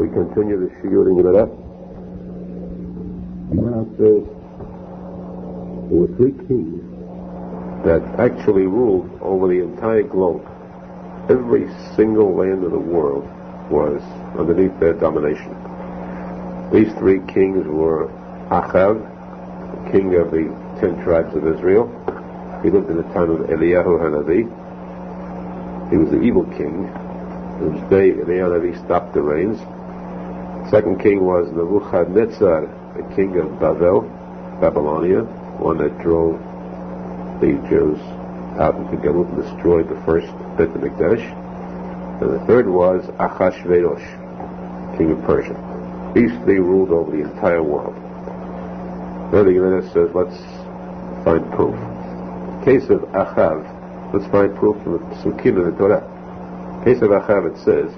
We continue the shiur in Megillah. Now says there were three kings that actually ruled over the entire globe. Every single land of the world was underneath their domination. These three kings were Achav, the king of the 10 tribes of Israel. He lived in the time of Eliyahu Hanavi. He was the evil king, whose day Eliyahu Hanavi stopped the rains. Second king was Nebuchadnezzar, the king of Babylonia, one that drove the Jews out into Galut and destroyed the first Beit HaMikdash. And the third was Achashverosh, king of Persia. These three ruled over the entire world. Now the Gemara says, let's find proof. In the case of Achav, let's find proof from the Psukim of the Torah. In the case of Achav, it says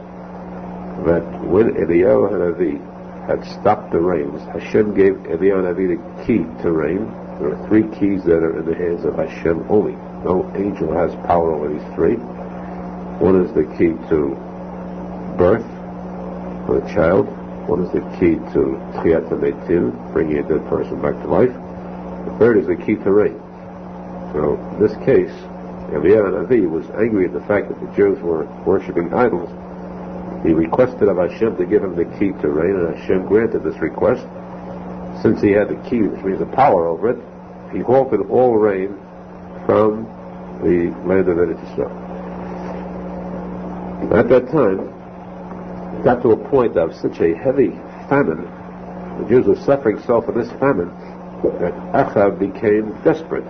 that when Eliyahu Hanavi had stopped the rains, Hashem gave Eliyahu Hanavi the key to rain. There are three keys that are in the hands of Hashem only. No angel has power over these three. One is the key to birth for a child. One is the key to Tchiyat HaMetim, bringing a dead person back to life. The third is the key to rain. So, in this case, Eliyahu Hanavi was angry at the fact that the Jews were worshipping idols. He requested of Hashem to give him the key to rain, and Hashem granted this request. Since he had the key, which means the power over it, he halted all rain from the land of Israel. At that time, it got to a point of such a heavy famine. The Jews were suffering so from this famine that Achav became desperate.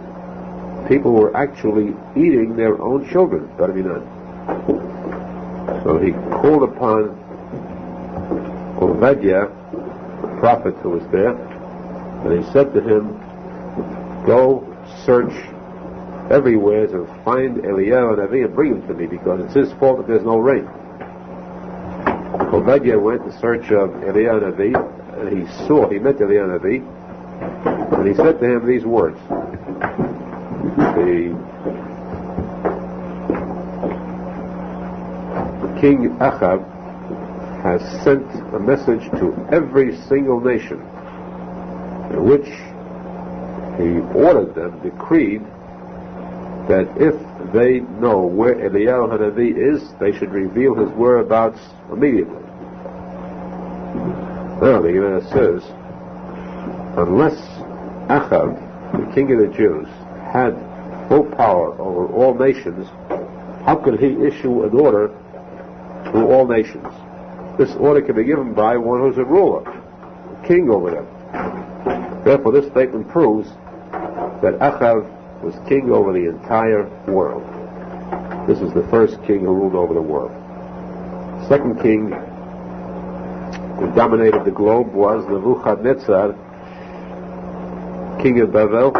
People were actually eating their own children. So he called upon Obadiah, the prophet who was there, and he said to him, go search everywhere to find Eliyahu Hanavi and bring him to me, because it's his fault that there's no rain. Obadiah went in search of Eliyahu Hanavi, and he met Eliyahu Hanavi, and he said to him these words. The King Achav has sent a message to every single nation in which he ordered them, decreed, that if they know where Eliyahu Hanavi is, they should reveal his whereabouts immediately. Now the Gemara says, unless Achav, the king of the Jews, had full power over all nations, how could he issue an order to all nations? This order can be given by one who's a ruler, a king over them. Therefore, this statement proves that Achav was king over the entire world. This is the first king who ruled over the world. Second king who dominated the globe was Nebuchadnezzar, king of Babel.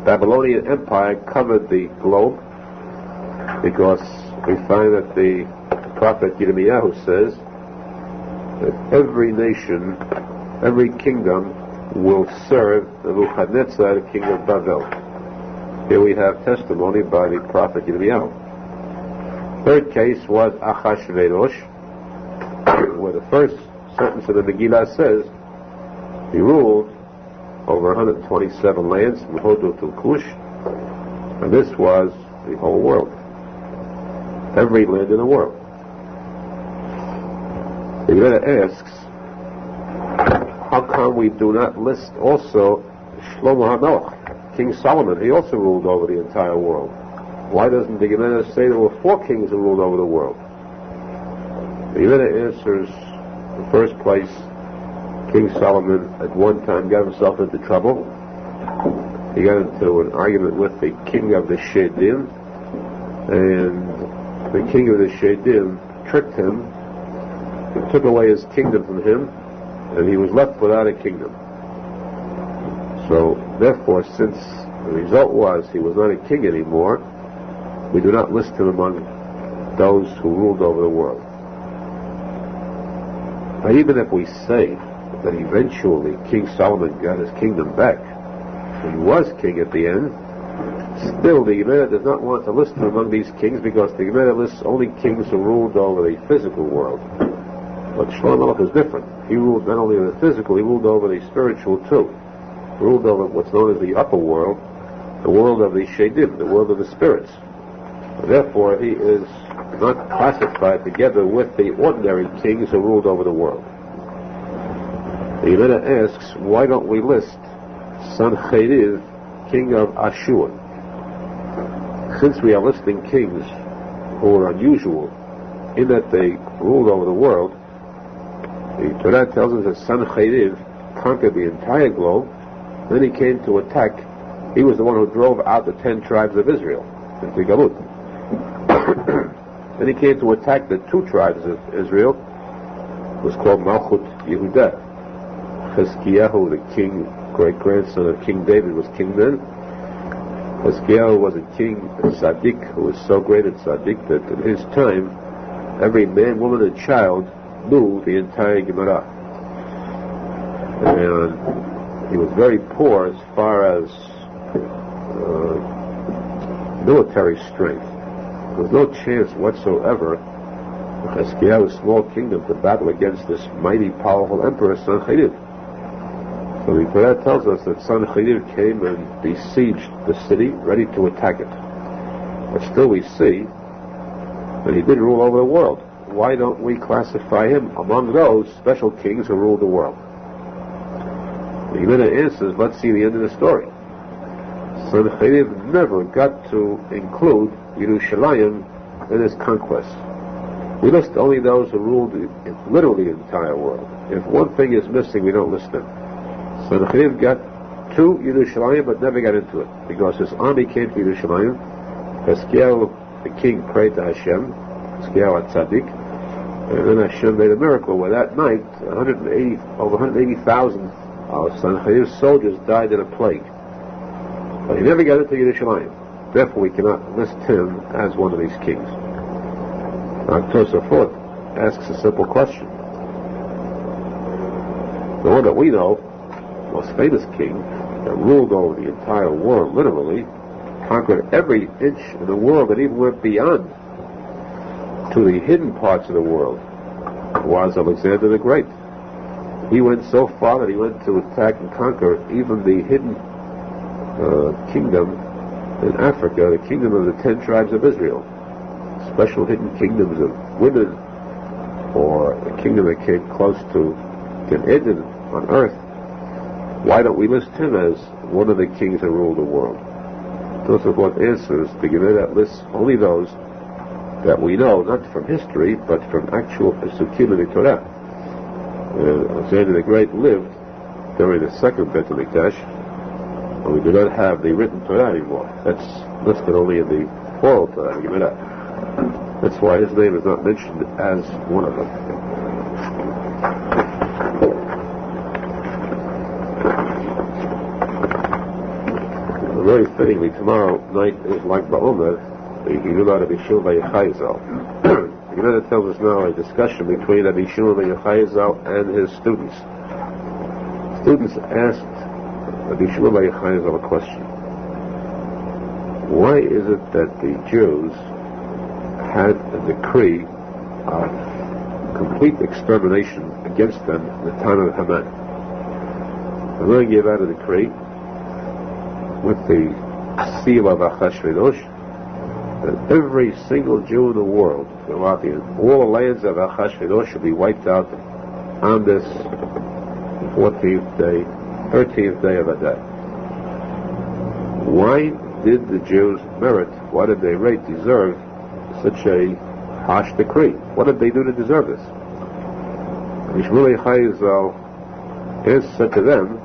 Babylonian Empire covered the globe, because we find that the prophet Yirmiyahu says that every nation, every kingdom will serve Nebuchadnezzar, king of Babel. Here we have testimony by the prophet Yirmiyahu. Third case was Achashverosh, where the first sentence of the Megillah says he ruled over 127 lands from Hodu to Kush, and this was the whole world, every land in the world. The Gemara asks, how come we do not list also Shlomo HaMelech, King Solomon? He also ruled over the entire world. Why doesn't the Gemara say there were 4 kings who ruled over the world? The Gemara answers, in the first place, King Solomon at one time got himself into trouble. He got into an argument with the king of the Shedim, and the king of the Shedim tricked him, took away his kingdom from him, and he was left without a kingdom. So, therefore, since the result was he was not a king anymore, we do not list him among those who ruled over the world. But even if we say that eventually King Solomon got his kingdom back, and he was king at the end, still the Gemara does not want to list him among these kings, because the Gemara lists only kings who ruled over the physical world. But Shlomo Melech is different. He ruled not only over the physical, he ruled over the spiritual too. He ruled over what's known as the upper world, the world of the Shedim, the world of the spirits. Therefore, he is not classified together with the ordinary kings who ruled over the world. The Gemara asks, why don't we list Sancheriv, king of Ashur? Since we are listing kings who are unusual in that they ruled over the world, the Torah tells us that Sancheriv conquered the entire globe. Then he came to attack. He was the one who drove out the 10 tribes of Israel into Galut. Then he came to attack the 2 tribes of Israel. It was called Malchut Yehudah. Chizkiyahu, the king, great-grandson of King David, was king then. Chizkiyahu was a king, a tzadik, who was so great a tzadik that in his time, every man, woman, and child knew the entire Gemara. And he was very poor as far as military strength. There was no chance whatsoever for Chizkiyahu's small kingdom to battle against this mighty, powerful emperor, Sancheriv. So the Torah tells us that Sancheriv came and besieged the city, ready to attack it. But still we see that he did rule over the world. Why don't we classify him among those special kings who ruled the world? The Gemara answers, let's see the end of the story. Sancheriv never got to include Yerushalmi in his conquest. We list only those who ruled literally the entire world. If one thing is missing, we don't list them. Sancheriv got to Yerushalmi but never got into it, because his army came to Yerushalmi. Chizkiyahu, the king, prayed to Hashem, Chizkiyahu tzadik, and then Hashem made a miracle where that night over 180,000 of Sancheriv's soldiers died in a plague. But he never got into Yerushalmi. Therefore, we cannot list him as one of these kings. Now, Tosafot asks a simple question. The one that we know, the most famous king, that ruled over the entire world, literally, conquered every inch of the world and even went beyond to the hidden parts of the world, was Alexander the Great. He went so far that he went to attack and conquer even the hidden kingdom in Africa, the kingdom of the 10 tribes of Israel. Special hidden kingdoms of women, or a kingdom that came close to Gan Eden on earth. Why don't we list him as one of the kings that ruled the world? Tosafot answers, the Gemara lists only those that we know, not from history, but from actual Pesukim in the Torah. Alexander the Great lived during the second Bet HaMikdash, and we do not have the written Torah anymore. That's listed only in the oral Torah, the Gemara. That's why his name is not mentioned as one of them. Very fittingly, tomorrow night is like Ba'omer, the Megillah of Yeshua and Arizal. The Gemara tells us now a discussion between Rabbi Shimon and Arizal and his students. Students asked Rabbi Shimon and Arizal a question. Why is it that the Jews had a decree of complete extermination against them in the time of Haman? Haman gave out a decree with the seal of Achashverosh that every single Jew in the world, throughout all the lands of Achashverosh, should be wiped out on this 13th day of Adar. Why did the Jews merit, why did they deserve such a harsh decree? What did they do to deserve this? Yishmulei Chayizal said to them,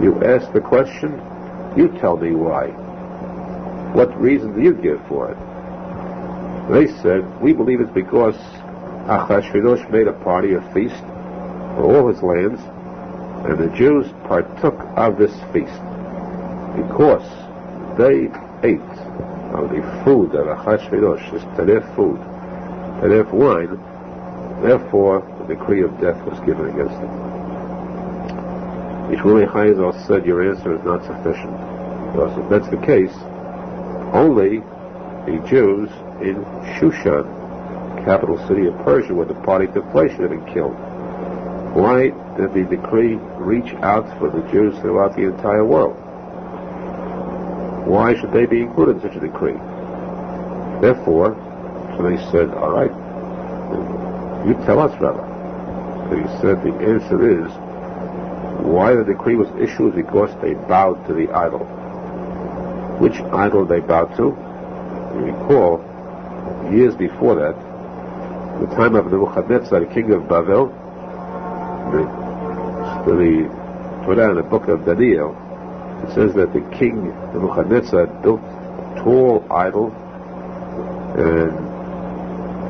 you ask the question, you tell me why. What reason do you give for it? They said, we believe it's because Achashverosh made a party, a feast, for all his lands, and the Jews partook of this feast because they ate of the food of Achashverosh, this teref food, teref wine. Therefore, the decree of death was given against them. Yishmulei Chayizal said, your answer is not sufficient. Because if that's the case, only the Jews in Shushan capital city of Persia where the party took place should have been killed. Why did the decree reach out for the Jews throughout the entire world? Why should they be included in such a decree? Therefore, so they said, all right, you tell us, Rabbi. So he said the answer is, why the decree was issued is because they bowed to the idol. Which idol they bowed to? You recall, years before that, the time of Nebuchadnezzar, the king of Bavel, the Torah in the book of Daniel, it says that the king Nebuchadnezzar built a tall idol, and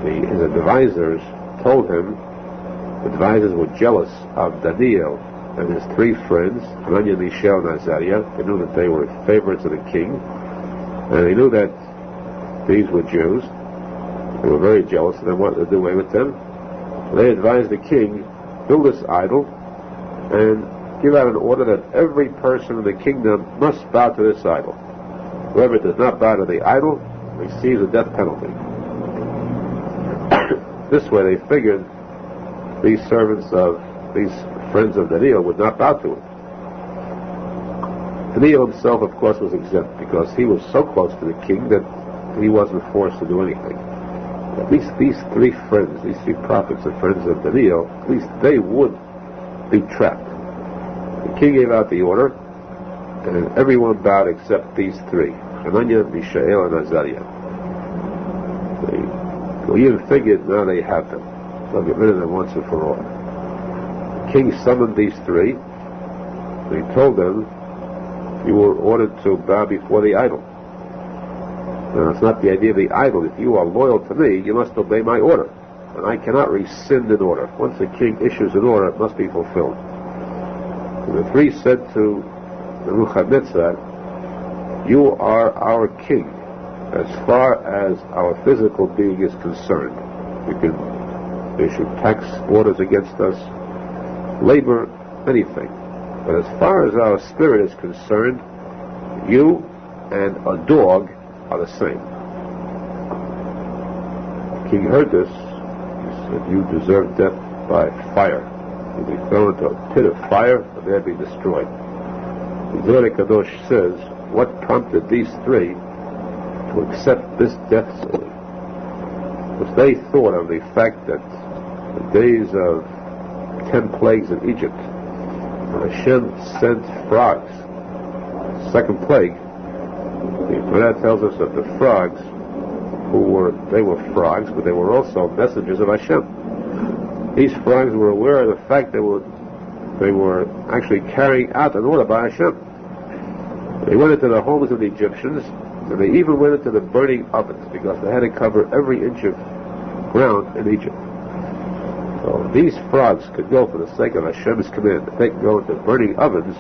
his advisors told him, the advisors were jealous of Daniel and his three friends, Hananiah, Mishael, and Azariah. They knew that they were favorites of the king, and they knew that these were Jews. They were very jealous, and they wanted to do away with them. So they advised the king, build this idol, and give out an order that every person in the kingdom must bow to this idol. Whoever does not bow to the idol receives a death penalty. This way they figured these servants of these friends of Daniel would not bow to it. Daniel himself, of course, was exempt because he was so close to the king that he wasn't forced to do anything. At least these three friends, these three prophets, the friends of Daniel, at least they would be trapped. The king gave out the order, and everyone bowed except these three, Hananiah, Mishael, and Azariah. We even figured, now they have them. So get rid of them once and for all. The king summoned these three, and he told them, you were ordered to bow before the idol. Now, it's not the idea of the idol. If you are loyal to me, you must obey my order. And I cannot rescind an order. Once the king issues an order, it must be fulfilled. And the three said to Nebuchadnezzar, you are our king as far as our physical being is concerned. You can issue tax orders against us, labor, anything. But as far as our spirit is concerned, you and a dog are the same. The king heard this. He said, you deserve death by fire. You'll be thrown into a pit of fire and there be destroyed. The Zohar Kadosh says, what prompted these three to accept this death sentence? Because they thought of the fact that the days of 10 plagues in Egypt, when Hashem sent frogs, second plague, the Torah tells us that the frogs, they were frogs, but they were also messengers of Hashem. These frogs were aware of the fact they were actually carrying out an order by Hashem. They went into the homes of the Egyptians, and they even went into the burning ovens, because they had to cover every inch of ground in Egypt. So these frogs could go for the sake of Hashem's command. If they could go into burning ovens,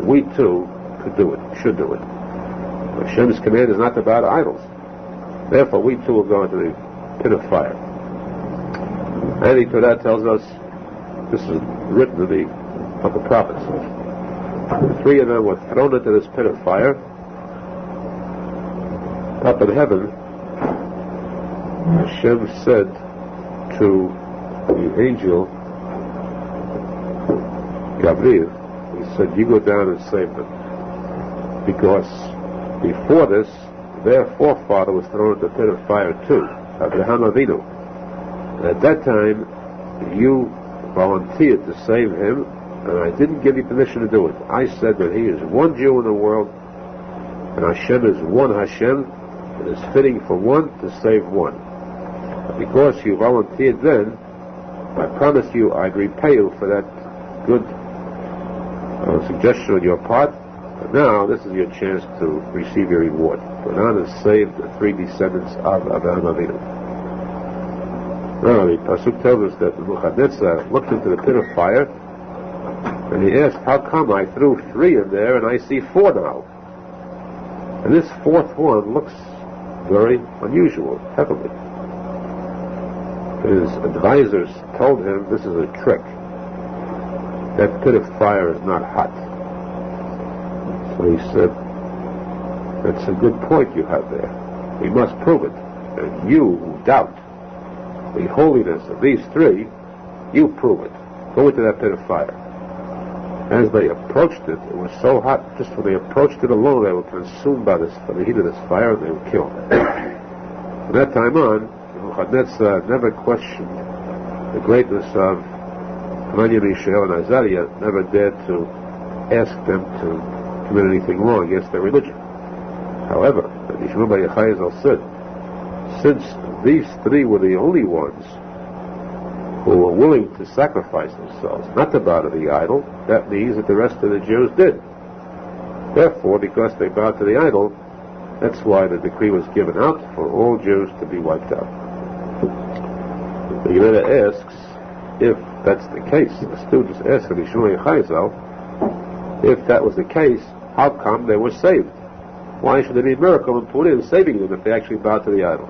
we too could do it, should do it. Hashem's command is not to bow to idols. Therefore, we too will go into the pit of fire. And the Torah tells us, this is written in the prophets, the three of them were thrown into this pit of fire. Up in heaven, Hashem said to the angel Gabriel, he said, you go down and save them. Because before this, their forefather was thrown into the pit of fire too, Avraham Avinu. And at that time, you volunteered to save him, and I didn't give you permission to do it. I said that he is one Jew in the world, and Hashem is one Hashem. It is fitting for one to save one. But because you volunteered then, I promise you I'd repay you for that good suggestion on your part. But now this is your chance to receive your reward. Go down and save the three descendants of Avraham Avinu. Now the pasuk tells us that Nebuchadnezzar looked into the pit of fire, and he asked, how come I threw three in there and I see four now? And this fourth one looks very unusual, heavenly. His advisors told him this is a trick. That pit of fire is not hot. So he said, that's a good point you have there. We must prove it. And you who doubt, the holiness of these three, you prove it. Go into that pit of fire. As they approached it, it was so hot, just when they approached it alone, they were consumed by the heat of this fire, and they were killed. From that time on, Nebuchadnezzar never questioned the greatness of Hananiah, Mishael, and Azariah, never dared to ask them to commit anything wrong against their religion. However, Rabbi Arizal said, since these three were the only ones who were willing to sacrifice themselves, not to bow to the idol, that means that the rest of the Jews did. Therefore, because they bowed to the idol, that's why the decree was given out for all Jews to be wiped out. The Gemara asks, if that's the case, the students ask Rabbi Arizal, if that was the case, how come they were saved? Why should there be a miracle in Purim saving them if they actually bowed to the idol?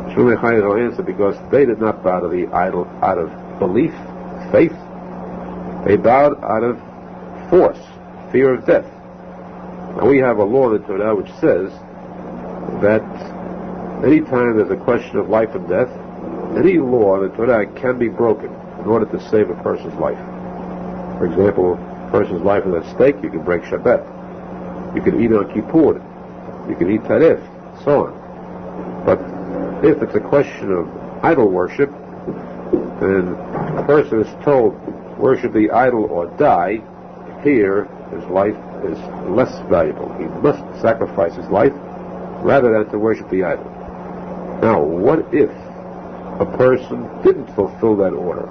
Shulchan answered, because they did not bow to the idol out of belief, faith. They bowed out of force, fear of death. Now we have a law in the Torah which says that any time there's a question of life and death, any law in the Torah can be broken in order to save a person's life. For example, a person's life is at stake, you can break Shabbat. You can eat on Kippur. You can eat Taref, so on. But if it's a question of idol worship, then a person is told, worship the idol or die, here his life is less valuable. He must sacrifice his life rather than to worship the idol. Now, what if a person didn't fulfill that order?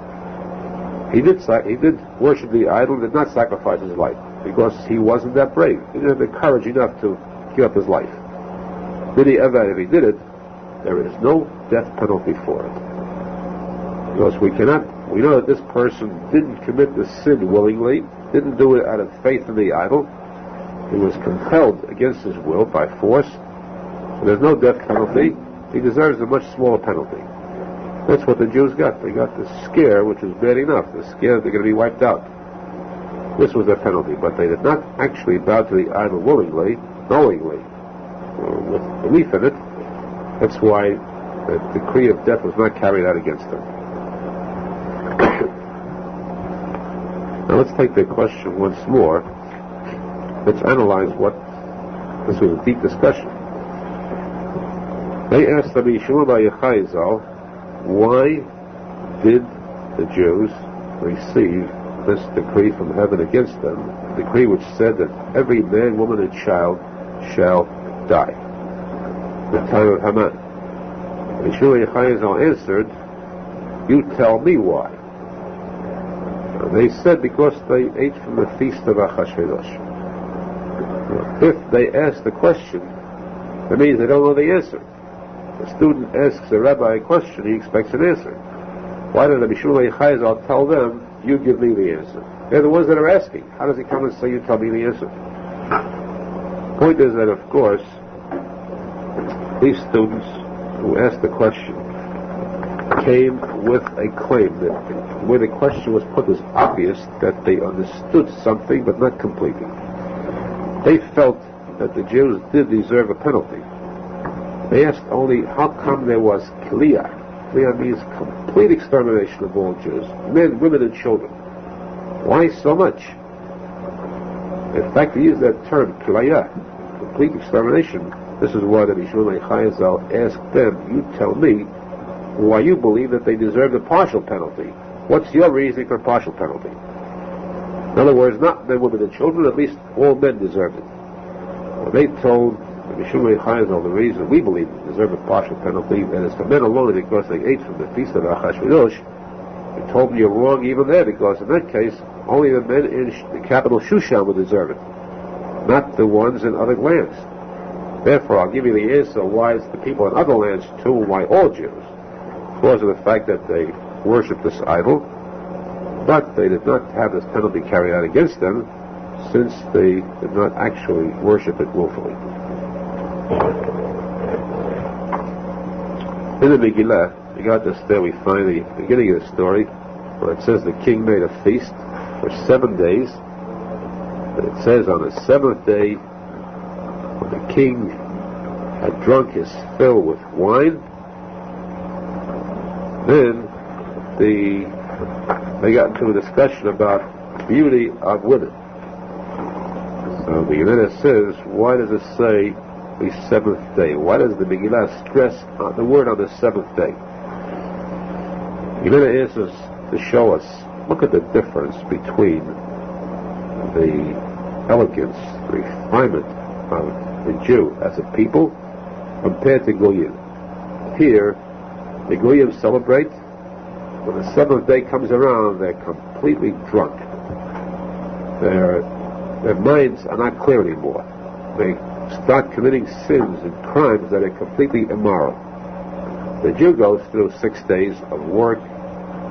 He did worship the idol, did not sacrifice his life, because he wasn't that brave. He didn't have the courage enough to give up his life. If he did it, there is no death penalty for it. Because we know that this person didn't commit the sin willingly, didn't do it out of faith in the idol. He was compelled against his will by force. So there's no death penalty. He deserves a much smaller penalty. That's what the Jews got. They got the scare, which was bad enough, the scare that they're going to be wiped out. This was their penalty, but they did not actually bow to the idol willingly, knowingly, with belief in it. That's why the decree of death was not carried out against them. Now let's take the question once more. Let's analyze this was a deep discussion. They asked Rabbi Arizal, why did the Jews receive this decree from heaven against them, a decree which said that every man, woman, and child shall die? The time of Haman. And Arizal answered, you tell me why. And they said, because they ate from the feast of Achashverosh. If they ask the question, that means they don't know the answer. The student asks a rabbi a question, he expects an answer. Why did Rabbi Arizal tell them, you give me the answer? They're the ones that are asking. How does he come and say, you tell me the answer? The point is that, of course, these students who asked the question came with a claim that where the question was put was obvious that they understood something but not completely. They felt that the Jews did deserve a penalty. They asked only, how come there was Kliyah? Kliyah means complete extermination of all Jews, men, women, and children. Why so much? In fact, they use that term, Kliyah, complete extermination. This is why the Shulchan asked them, you tell me why you believe that they deserve a partial penalty. What's your reasoning for partial penalty? In other words, not men, women, and children, at least all men deserve it. Well, they told the Shulchan the reason we believe they deserve a partial penalty, and it's for men alone because they ate from the feast of Achashverosh. They told me you're wrong even there, because in that case, only the men in the capital Shushan would deserve it, not the ones in other lands. Therefore, I'll give you the answer why it's the people in other lands too, why all Jews. Because of the fact that they worship this idol, but they did not have this penalty carried out against them, since they did not actually worship it willfully. In the Megillah, there we find the beginning of the story, where it says the king made a feast for 7 days. And it says on the 7th day, when the king had drunk his fill with wine, Then they got into a discussion about beauty of women. So the Gemara says, why does it say the seventh day? Why does the Megillah stress the word on the seventh day? The Gemara answers to show us, look at the difference between the elegance, the refinement of the Jew as a people compared to Goyim. Here, the Goyim celebrate. When the seventh day comes around, they're completely drunk. Their minds are not clear anymore. They start committing sins and crimes that are completely immoral. The Jew goes through 6 days of work,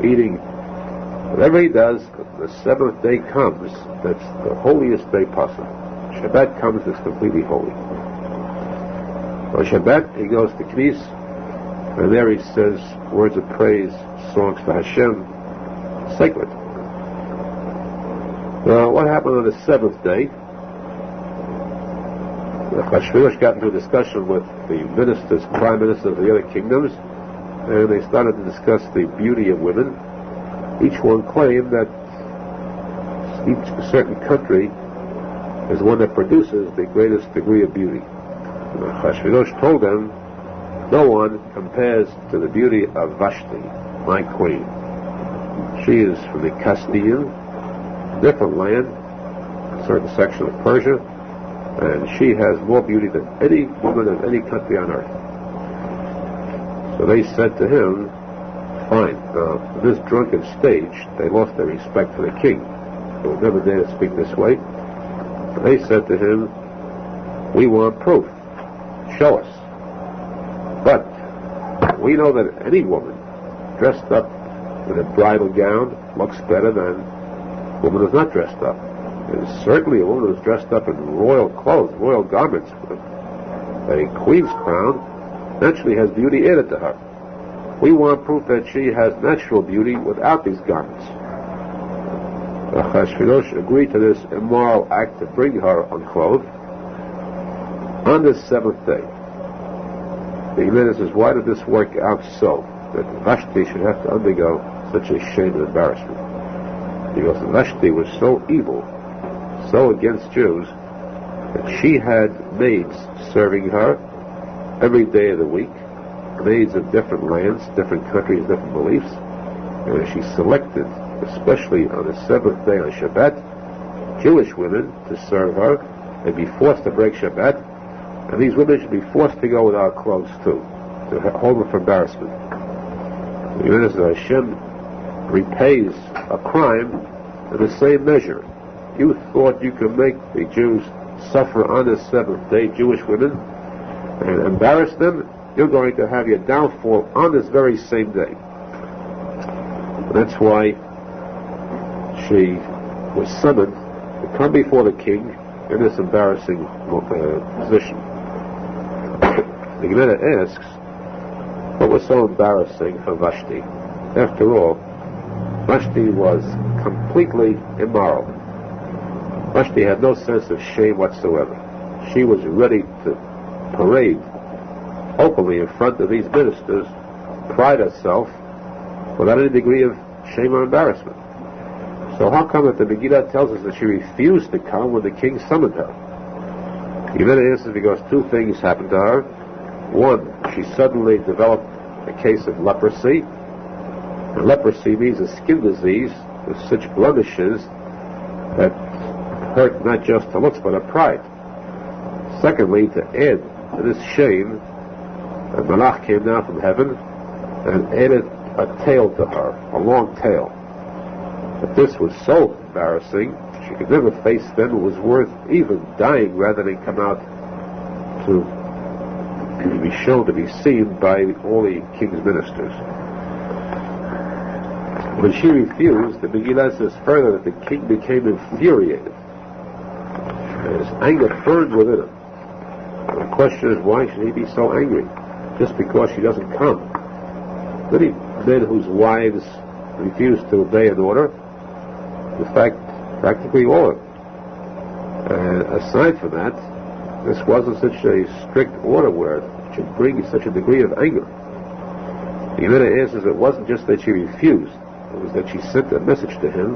eating, whatever he does. The seventh day comes, that's the holiest day possible. Shabbat comes, it's completely holy. On Shabbat, he goes to Knis, and there he says words of praise, songs for Hashem, sacred. Now, what happened on the seventh day? The Chassidut got into a discussion with the ministers, prime ministers of the other kingdoms, and they started to discuss the beauty of women. Each one claimed that each certain country is one that produces the greatest degree of beauty. The Chassidut told them, no one compares to the beauty of Vashti, my queen. She is from the Castilian, different land, a certain section of Persia, and she has more beauty than any woman in any country on earth. So they said to him, fine, in this drunken stage, they lost their respect for the king. They would never dare to speak this way. So they said to him, we want proof. Show us. But we know that any woman dressed up in a bridal gown looks better than a woman who's not dressed up. And certainly a woman who's dressed up in royal clothes, royal garments, with a queen's crown, naturally has beauty added to her. We want proof that she has natural beauty without these garments. The Chassidut agreed to this immoral act to bring her unclothed on this seventh day. The Gemara says, why did this work out so, that Vashti should have to undergo such a shame and embarrassment? Because Vashti was so evil, so against Jews, that she had maids serving her every day of the week, maids of different lands, different countries, different beliefs, and she selected, especially on the seventh day on Shabbat, Jewish women to serve her and be forced to break Shabbat, and these women should be forced to go without clothes too, to hold them for embarrassment. The Gemara says Hashem repays a crime in the same measure. You thought you could make the Jews suffer on the seventh day, Jewish women, and embarrass them. You're going to have your downfall on this very same day. And that's why she was summoned to come before the king in this embarrassing position. The Gemara asks, what was so embarrassing for Vashti? After all, Vashti was completely immoral. Vashti had no sense of shame whatsoever. She was ready to parade openly in front of these ministers, pride herself, without any degree of shame or embarrassment. So how come that the Megillah tells us that she refused to come when the king summoned her? The Gemara answers because two things happened to her. One, she suddenly developed a case of leprosy. And leprosy means a skin disease with such blemishes that hurt not just her looks but her pride. Secondly, to add to this shame, a malach came down from heaven and added a tail to her, a long tail. But this was so embarrassing, she could never face them. It was worth even dying rather than come out to be shown, to be seen by all the king's ministers. When she refused, the Megillah says further that the king became infuriated. And his anger burned within him. And the question is, why should he be so angry? Just because she doesn't come. Many men whose wives refuse to obey an order, in fact, practically all of them. And aside from that, this wasn't such a strict order where it should bring such a degree of anger. The Gemara answers it wasn't just that she refused, it was that she sent a message to him,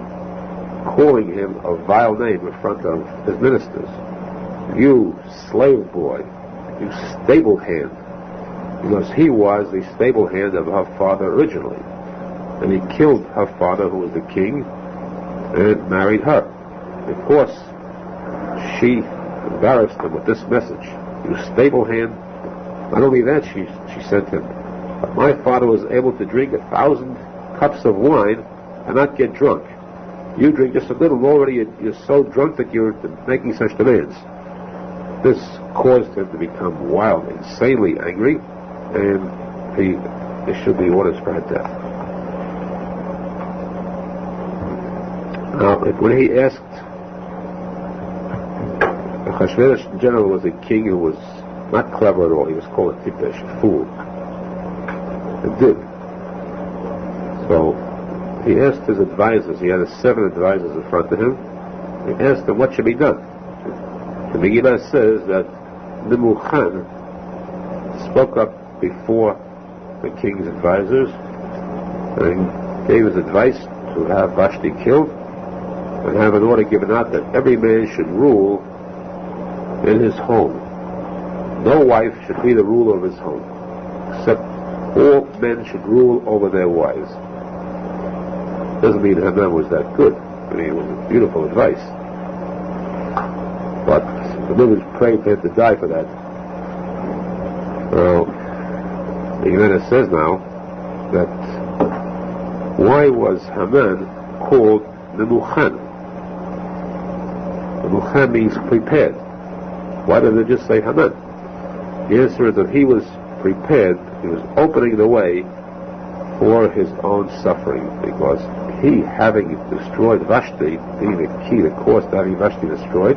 calling him a vile name in front of his ministers. You slave boy, you stable hand, because he was the stable hand of her father originally. And he killed her father, who was the king, and married her. Of course, she embarrassed him with this message. You stable hand. Not only that, she sent him, my father was able to drink 1,000 cups of wine and not get drunk. You drink just a little already, you're so drunk that you're making such demands. This caused him to become wild, insanely angry, and he issued the orders for her death. Now, when he asked, Achashverosh in general was a king who was not clever at all. He was called a tipesh, a fool. And did. So he asked his advisors. He had 7 advisors in front of him. He asked them what should be done. The Megillah says that Menachem spoke up before the king's advisors and gave his advice to have Vashti killed and have an order given out that every man should rule in his home. No wife should be the ruler of his home, except all men should rule over their wives. Doesn't mean Haman was that good. I mean, it was a beautiful advice. But the village prayed for him to die for that. Well, the Gemara says now that why was Haman called Menachem? Menachem means prepared. Why did they just say Haman? The answer is that he was prepared, he was opening the way for his own suffering, because he, having destroyed Vashti, being the key, the cause to having Vashti destroyed,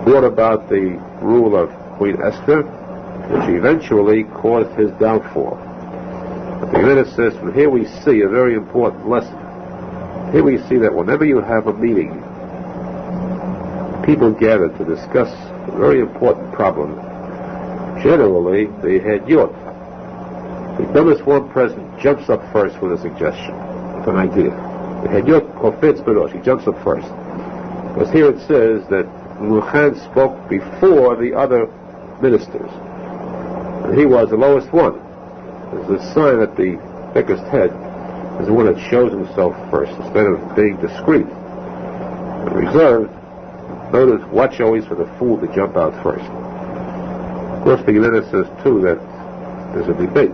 brought about the rule of Queen Esther, which eventually caused his downfall. But the Gemara says, from here we see a very important lesson. Here we see that whenever you have a meeting, people gather to discuss a very important problem. Generally, the head yod, the dumbest one present, jumps up first with a suggestion, with an idea. The head yod kofetz berosh, he jumps up first. Because here it says that Menachem spoke before the other ministers, and he was the lowest one. It's a sign that the thickest head is the one that shows himself first, instead of being discreet and reserved. Notice, watch always for the fool to jump out first. Of course, the Gemara says too that there's a debate.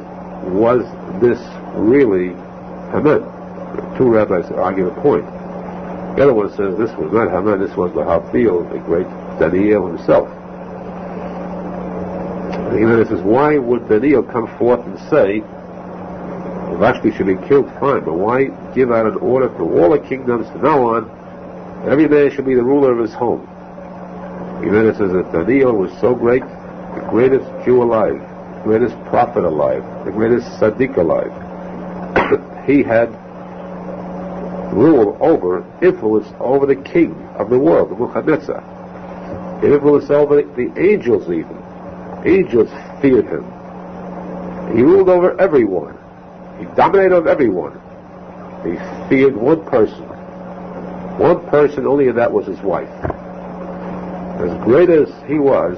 Was this really Haman? 2 rabbis argue the point. The other one says this was not Haman, this was the Hafil, the great Daniel himself. The Gemara says, why would Daniel come forth and say, Vashti should be killed? Fine, but why give out an order to all the kingdoms from now on, every man should be the ruler of his home? The Gemara says that Daniel was so great, the greatest Jew alive, the greatest prophet alive, the greatest tzadik alive. He had rule over, influence over the king of the world, the Nebuchadnezzar. He influenced over the angels even. Angels feared him. He ruled over everyone. He dominated over everyone. He feared one person. One person only, and that was his wife. As great as he was,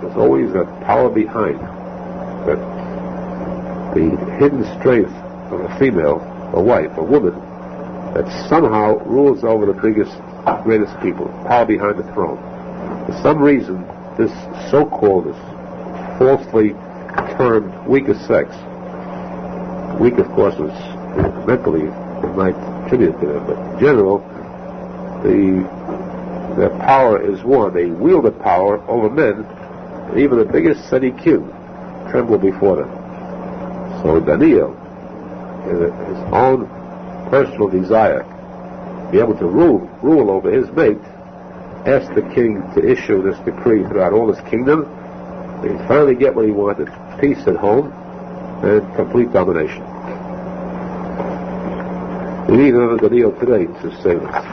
there's always that power behind, that the hidden strength of a female, a wife, a woman, that somehow rules over the biggest, greatest people, power behind the throne. For some reason, this so-called, this falsely termed weakest sex, weak of course was mentally, it might attribute to them, but in general, their power is one. They wield the power over men, and even the biggest tzaddikim tremble before them. So Daniel, his own personal desire, to be able to rule over his mate, asked the king to issue this decree throughout all his kingdom. He finally get what he wanted: peace at home and complete domination. We need another Daniel today to save us.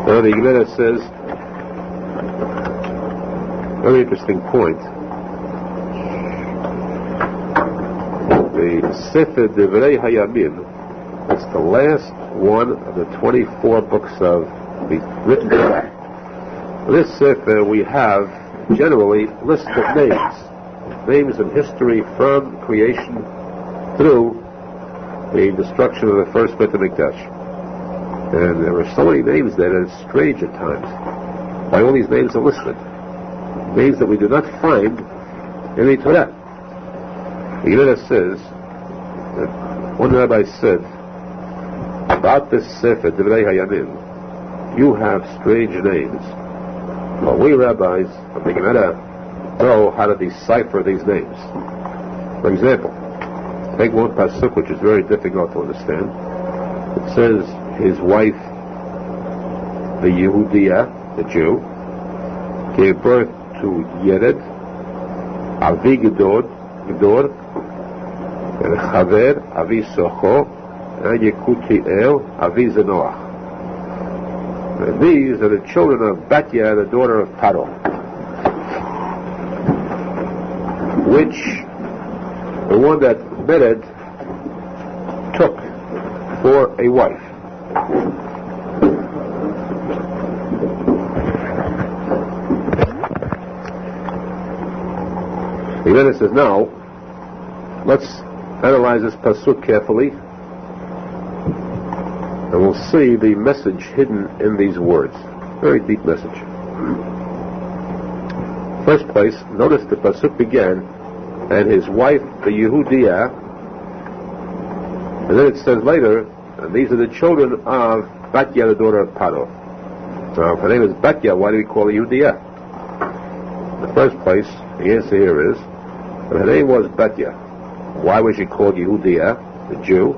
Now the Gemara says very interesting point. The Sefer Divrei Hayamim, it's the last one of the 24 books of the written Torah. This Sefer we have generally lists of names in history from creation through the destruction of the first Beit HaMikdash. And there are so many names there that it's strange at times why all these names are listed. Names that we do not find in the Torah. The Gemara says that one rabbi said about this Sefer Divrei Hayamim, you have strange names. Well, we rabbis of the Gemara know how to decipher these names. For example, take one pasuk which is very difficult to understand. It says his wife, the Yehudiya, the Jew, gave birth to Yered, Avi Gedor, and Chaver, Avi Socho, and Yekutiel, Avi Zenoach. And these are the children of Batya, the daughter of Paro, which the one that Mered took for a wife. The Gemara says, now, let's analyze this pasuk carefully, and we'll see the message hidden in these words. Very deep message. First place, notice the pasuk began, and his wife, the Yehudiya, and then it says later, and these are the children of Batya, the daughter of Paro. So if her name is Batya, why do we call her Yehudiya? In the first place, the answer here is, if her name was Batya, why was she called Yehudiya, the Jew?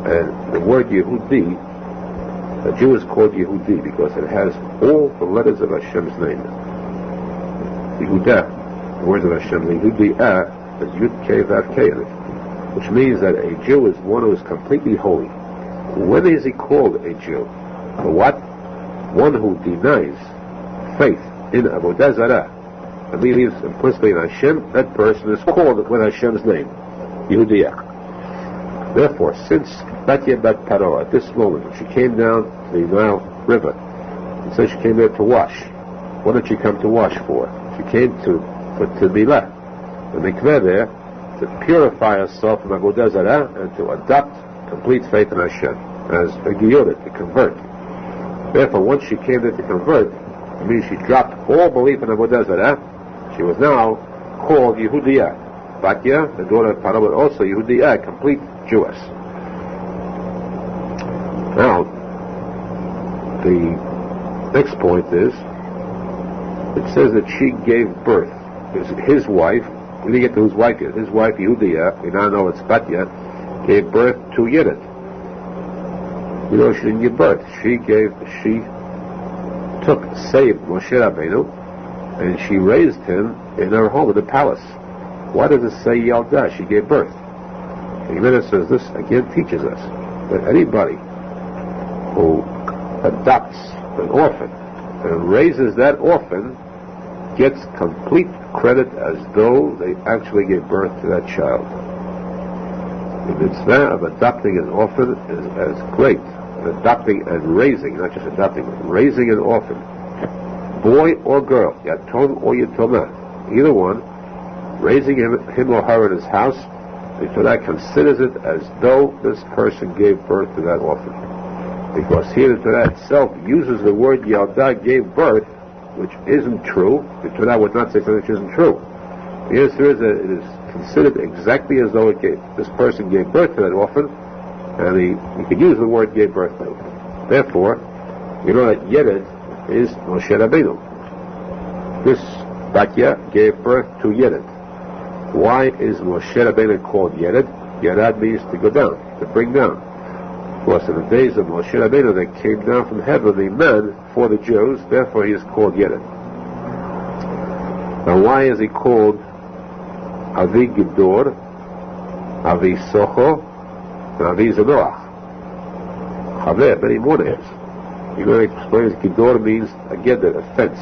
And the word Yehudi, a Jew is called Yehudi because it has all the letters of Hashem's name. Yehuda, the words of Hashem, Yehudiya, is Yud Kei Vav Kei in it, which means that a Jew is one who is completely holy. When is he called a Jew? For what? One who denies faith in Avodah Zarah and believes implicitly in Hashem, that person is called with Hashem's name, Yehudiya. Therefore, since Batya Bat Paro, at this moment, she came down the Nile River, and so she came there to wash. What did she come to wash for? She came to Milah, the mikveh there, to purify herself from Avodah Zarah and to adopt complete faith in Hashem as a giyudah, to convert. Therefore, once she came there to convert, it means she dropped all belief in Avodah Zarah. She was now called Yehudiya. Batya, the daughter of Paro, but also Yehudiya, complete Jewess. Now, the next point is, it says that she gave birth. His wife, we didn't get to whose wife yet. His wife, Yehudiya, we now know it's Batya, gave birth to Yered. You know, she didn't give birth. She saved Moshe Rabbeinu, and she raised him in her home, in the palace. Why does it say Yalda? She gave birth. The Gemara says this again teaches us that anybody who adopts an orphan and raises that orphan gets complete credit as though they actually gave birth to that child. The mitzvah of adopting an orphan is as great as adopting and raising, not just adopting, but raising an orphan. Boy or girl, yatom or yatoma, either one, raising him or her in his house, the Torah considers it as though this person gave birth to that orphan. Because here the Torah itself uses the word Yalda, gave birth, which isn't true. The Torah would not say something which isn't true. The answer is that it is considered exactly as though this person gave birth to that orphan, and you can use the word gave birth to. Therefore, you know that Yered is Moshe Rabbeinu. This Batya gave birth to Yered. Why is Moshe Rabbeinu called Yered? Yered means to go down, to bring down. Of course, in the days of Moshe Rabbeinu, they came down from heaven, the man for the Jews, therefore he is called Yered. Now why is he called Avi Gedor, Avi Socho, and Avi Zenoach? Chaver, many more names. He explains Gedor means a geder, a fence.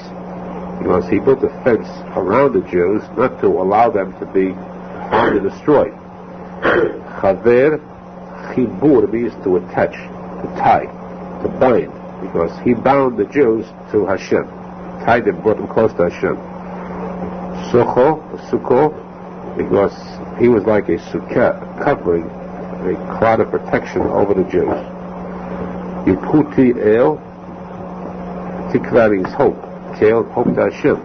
because he built a fence around the Jews not to allow them to be harmed and destroyed. Chaver chibur means to attach, to tie, to bind, because he bound the Jews to Hashem, tied them, brought them close to Hashem. Sukkah, because he was like a sukkah, covering, a cloud of protection over the Jews. Yuputi el, tikva means hope. Kel, hope to Hashem,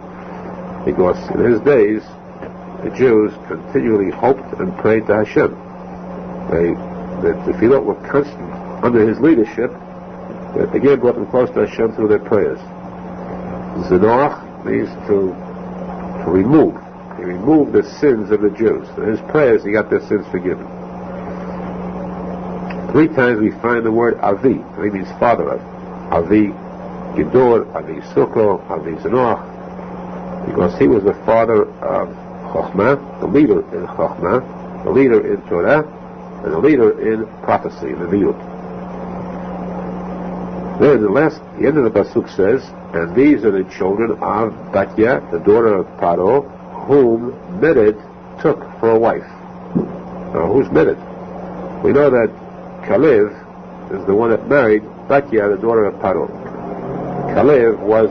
because in his days the Jews continually hoped and prayed to Hashem. That the Tefillot were constant under his leadership, that again brought them close to Hashem through their prayers. Zenoach means to remove. He removed the sins of the Jews. In his prayers he got their sins forgiven. 3 times we find the word Avi. Avi means father of. Avi Gidor, Avi Sukkah, Avi Zenoach, because he was the father of Chokhmah, the leader in Chokhmah, the leader in Torah, and the leader in prophecy, the Niyut. Then the end of the pasuk says, and these are the children of Batya, the daughter of Paro, whom Mered took for a wife. Now, who's Mered? We know that Kalev is the one that married Batya, the daughter of Paro. Kalev was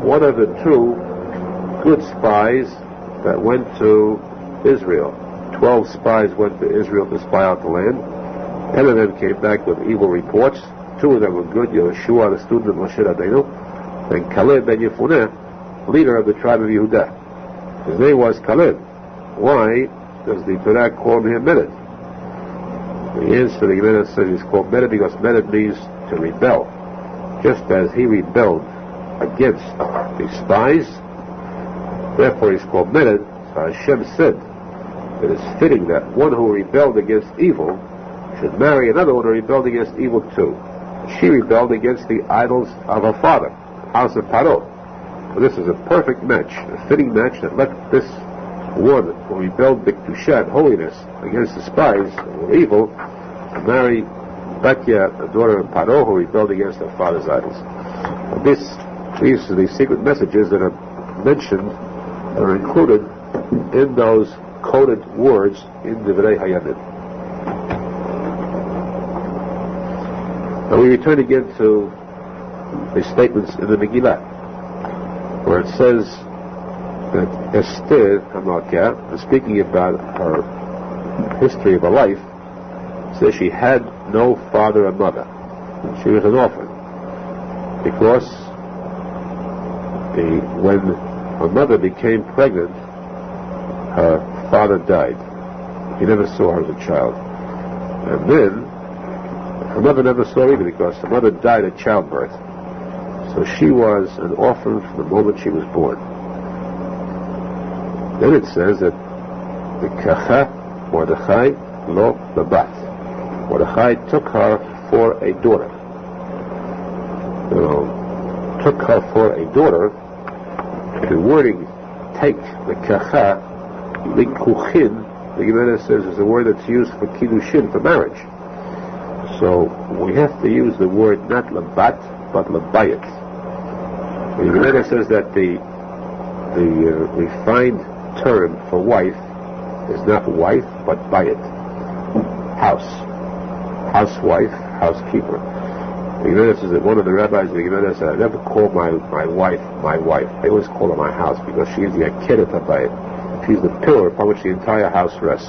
one of the 2 good spies that went to Israel. 12 spies went to Israel to spy out the land. 10 of them came back with evil reports. 2 of them were good. Yehoshua, the student of Moshe Rabbeinu, and Kalev ben Yefuneh, leader of the tribe of Yehudah. His name was Kalev. Why does the Torah call him Mered? The answer, the Gemara says he's called Mered because Mered means to rebel. Just as he rebelled against the spies, therefore he's called Mered. So Hashem said it is fitting that one who rebelled against evil should marry another one who rebelled against evil too. She rebelled against the idols of her father, house of Paro. So this is a perfect match, a fitting match that let this one who rebelled b'kedusha, holiness, against the spies who were evil, to marry Batya, the daughter of Paro, who rebelled against her father's idols. These are the secret messages that are mentioned, that are included in those coded words in Divrei Hayamim. Now we return again to the statements in the Megillah, where it says that Esther, speaking about her history of her life, says she had no father and mother. She was an orphan because when her mother became pregnant, her father died. He never saw her as a child. And then her mother never saw her either because her mother died at childbirth. So she was an orphan from the moment she was born. Then it says that the Kacha Mordechai lo labat. Mordechai took her for a daughter. Took her for a daughter. The wording take, the Kacha, likuchin, the Gemara says is a word that's used for kiddushin, for marriage. So we have to use the word not labat, but labayit. The Gemara says that the refined term for wife is not wife, but bayit, house, housewife, housekeeper. The Gemara says that one of the rabbis, the Gemara said, I never call my wife my wife. I always call her my house because she is the akeret habayit. She's the pillar upon which the entire house rests.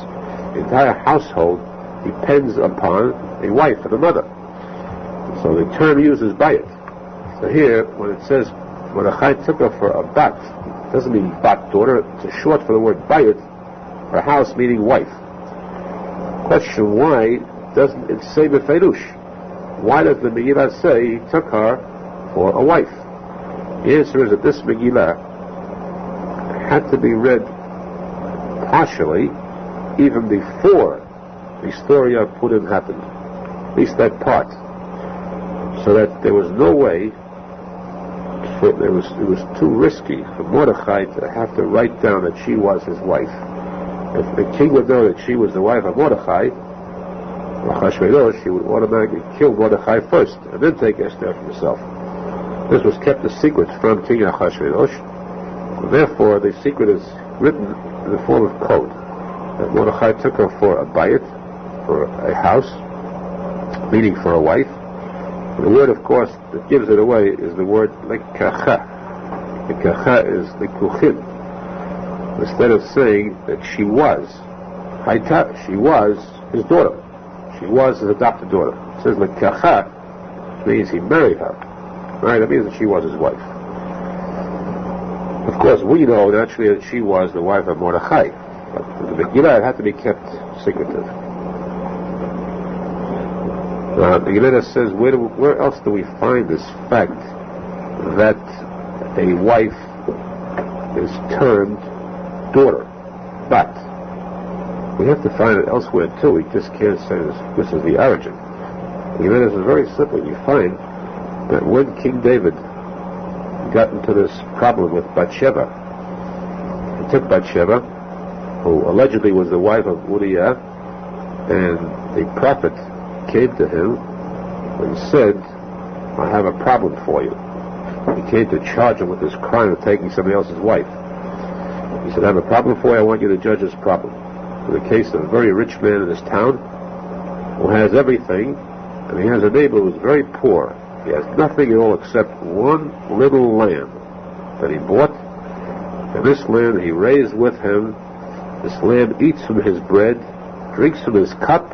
The entire household depends upon a wife and a mother. So the term used is bayit. So here, when it says Mordechai took her for a bat, it doesn't mean bat, daughter. It's short for the word bayit, for house meaning wife. Question, why doesn't it say befeirush? Why does the Megillah say he took her for a wife? The answer is that this Megillah had to be read partially even before the story of Purim happened, at least that part, so that there was no way, it was too risky for Mordechai to have to write down that she was his wife. If the king would know that she was the wife of Mordechai, Achashverosh, he would automatically kill Mordechai first and then take Esther for himself. This was kept a secret from King Achashverosh, Therefore, the secret is written in the form of code. That Mordechai took her for a bayit, for a house, meaning for a wife. The word, of course, that gives it away is the word lekacha. Lekacha is lekuchim. Instead of saying that she was, she was his daughter. She was his adopted daughter. It says lekacha means he married her. Right? That means that she was his wife. Of course, we know naturally that she was the wife of Mordechai. But the Megillah, it had to be kept secretive. The Megillah says, where else do we find this fact that a wife is termed daughter? But we have to find it elsewhere too. We just can't say this is the origin. The Megillah is very simple. You find that when King David got into this problem with Bathsheba, he took Bathsheba, who allegedly was the wife of Uriah, and the prophet came to him and said, I have a problem for you. He came to charge him with this crime of taking somebody else's wife. He said, I have a problem for you, I want you to judge this problem. In the case of a very rich man in this town who has everything, and he has a neighbor who's very poor. He has nothing at all except one little lamb that he bought, and this lamb he raised with him. This lamb eats from his bread, drinks from his cup,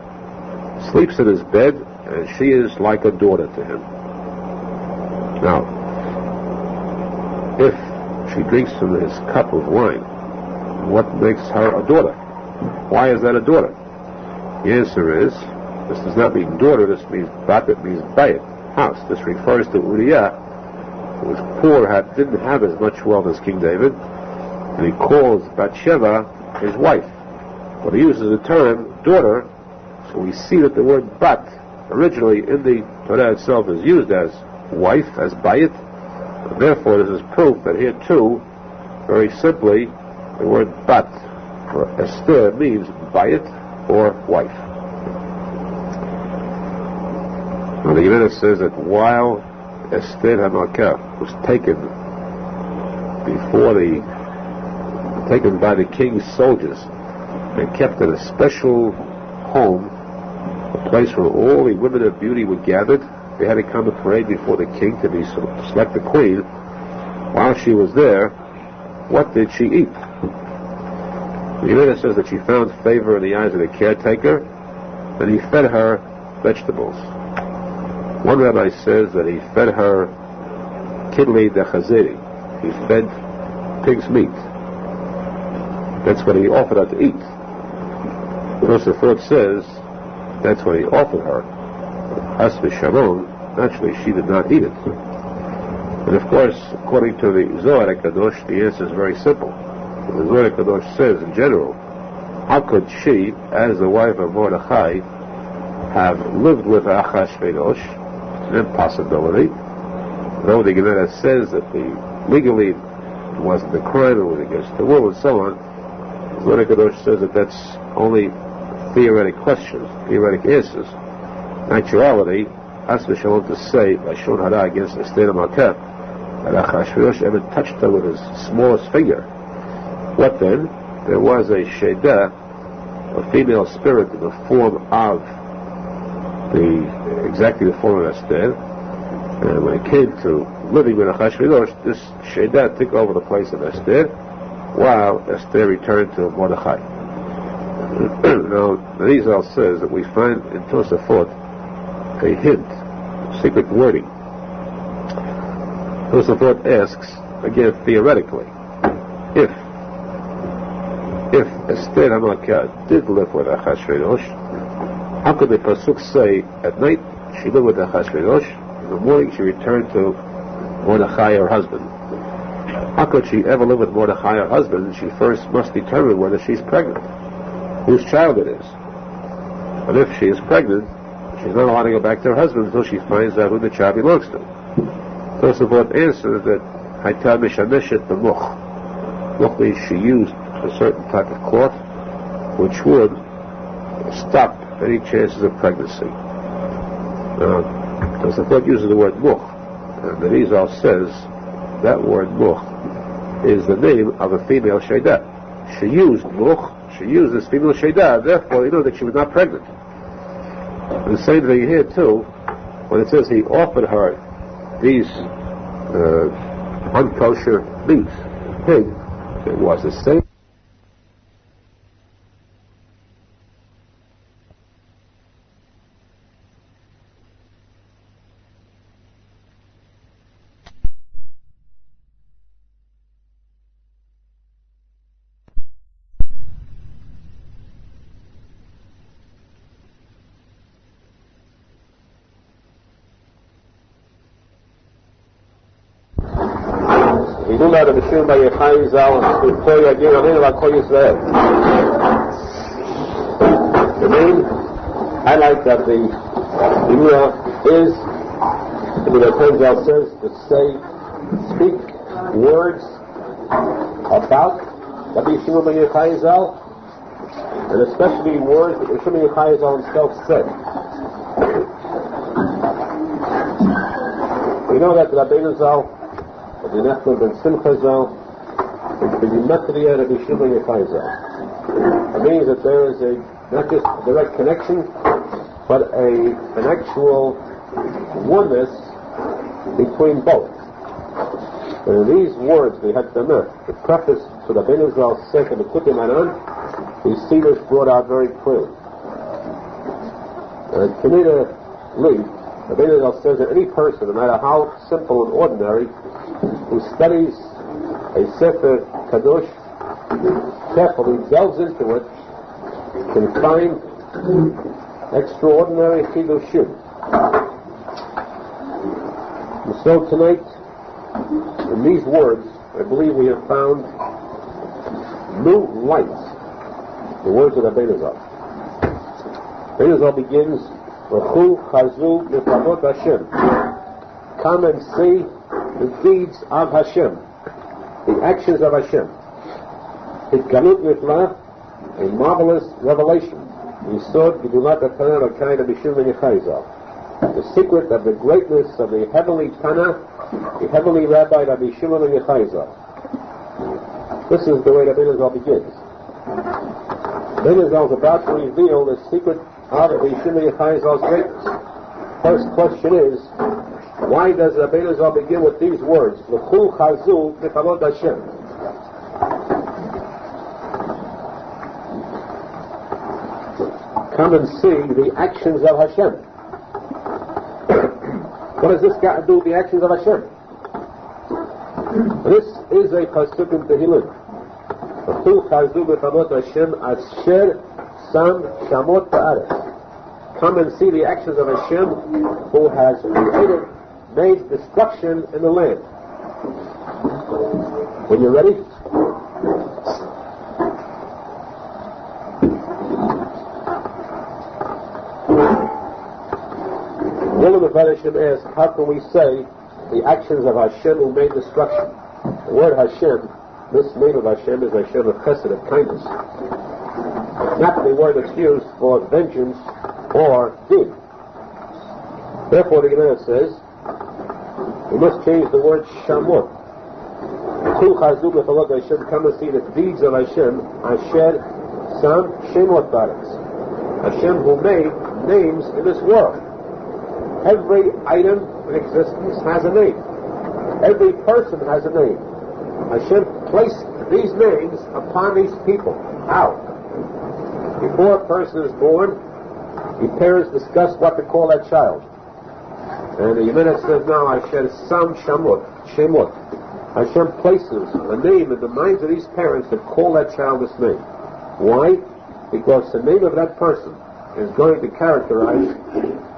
sleeps in his bed, and she is like a daughter to him. Now, if she drinks from his cup of wine, what makes her a daughter? Why is that a daughter? The answer is, this does not mean daughter, this means bat, it means bayit, house. This refers to Uriah, who was poor, didn't have as much wealth as King David, and he calls Bathsheba his wife. But he uses the term daughter, so we see that the word bat originally in the Torah itself is used as wife, as bayit, and therefore this is proof that here too, very simply, the word bat for Esther means bayit or wife. Now the Gemara says that while Esther HaMalkah was taken by the king's soldiers and kept in a special home, a place where all the women of beauty were gathered. They had to come and parade before the king to select the queen. While she was there, what did she eat? The Gemara says that she found favor in the eyes of the caretaker, and he fed her vegetables. One rabbi says that he fed her kidli de chazeri. He fed pig's meat. That's what he offered her to eat. Rosenfeld says that's what he offered her. As for Sharon, naturally she did not eat it. And of course, according to the Zohar Kadosh, the answer is very simple. The Zohar Kadosh says, in general, how could she, as the wife of Mordechai, have lived with Achashverosh? It's an impossibility. Though the Gemara says that legally it wasn't a crime, it was against the rule, and so on. The Zohar Kadosh says that that's only theoretic questions, theoretic answers. In actuality, as Shalom to say, by Shon Hara against the state of Malkah, that Achashverosh ever touched her with his smallest finger. What then? There was a Shedah, a female spirit in the form of exactly the form of Esther, and when it came to living with Achashverosh, this Shedah took over the place of Esther, while Esther returned to Mordechai. Now, Arizal says that we find in Tosafot a hint, secret wording. Tosafot asks, again theoretically, if Esther HaMalkah did live with Achashverosh, how could the pasuk say at night she lived with Achashverosh, in the morning she returned to Mordechai, her husband? How could she ever live with Mordechai, her husband? She first must determine whether she's pregnant, whose child it is. And if she is pregnant, she's not allowed to go back to her husband until she finds out who the child belongs to. Tosafot answers that Hayta Mishameshet B'much. Much means she used a certain type of cloth which would stop any chances of pregnancy. Tosafot uses the word much, and the Arizal says that word much is the name of a female sheidah. She used this female sheidah, therefore you know that she was not pregnant. The same thing here too, when it says he offered her these unkosher meat, pig, it was the same. The main highlight of the Megillah is, the Arizal says, to speak words about Rabbi Shimon ben Arizal, and especially words that Shimon ben Arizal himself said. We know that Rabbi Arizal, Rabbi Nachman ben Simcha Zal, is the Gematria Rabbi Shimon ben Arizal. It means that there is not just a direct connection, but an actual oneness between both. And in these words, the preface to the Rabbi Arizal's second Likutei Moharan, we see this brought out very clearly. And Kaneda Lee, the Rabbi Arizal says that any person, no matter how simple and ordinary, who studies a Sefer Kadosh carefully, delves into it, can find extraordinary chidushim. And so tonight, in these words, I believe we have found new lights. The words of the Rabbi Arizal. Rabbi Arizal begins, "V'chu chazu b'favot Hashem." Come and see the deeds of Hashem, the actions of Hashem. Hitgalut nifla, a marvelous revelation. Yisod gedulat Tana Rakai Rabbi Shimon ben Arizal. The secret of the greatness of the heavenly Tana, the heavenly Rabbi Rabbi Shimon ben Arizal. This is the way Rabbi Arizal begins. Rabbi Arizal is about to reveal the secret of Rabbi Shimon ben Arizal's greatness. First question is, why does Rabbi Arizal begin with these words? L'chu chazu b'favot Hashem. Come and see the actions of Hashem. What has this got to do with the actions of Hashem? This is a pasuk in Tehillim. L'chu chazu b'favot Hashem asher sam shamot ba'aretz. Come and see the actions of Hashem, who has made destruction in the land. When you're ready? One of the Hashem asks, how can we say the actions of Hashem who made destruction? The word Hashem, this name of Hashem is Hashem of Chesed, of kindness. Not the word that's used for vengeance or din. Therefore the Gemara says, we must change the word shamot. Come and see the deeds of Hashem, Asher Sam Shemot Baretz. Hashem who made names in this world. Every item in existence has a name. Every person has a name. Hashem placed these names upon these people. How? Before a person is born, the parents discuss what to call that child. And the Yemenah says now, Hashem Sam Shemot. Hashem places a name in the minds of these parents to call that child this name. Why? Because the name of that person is going to characterize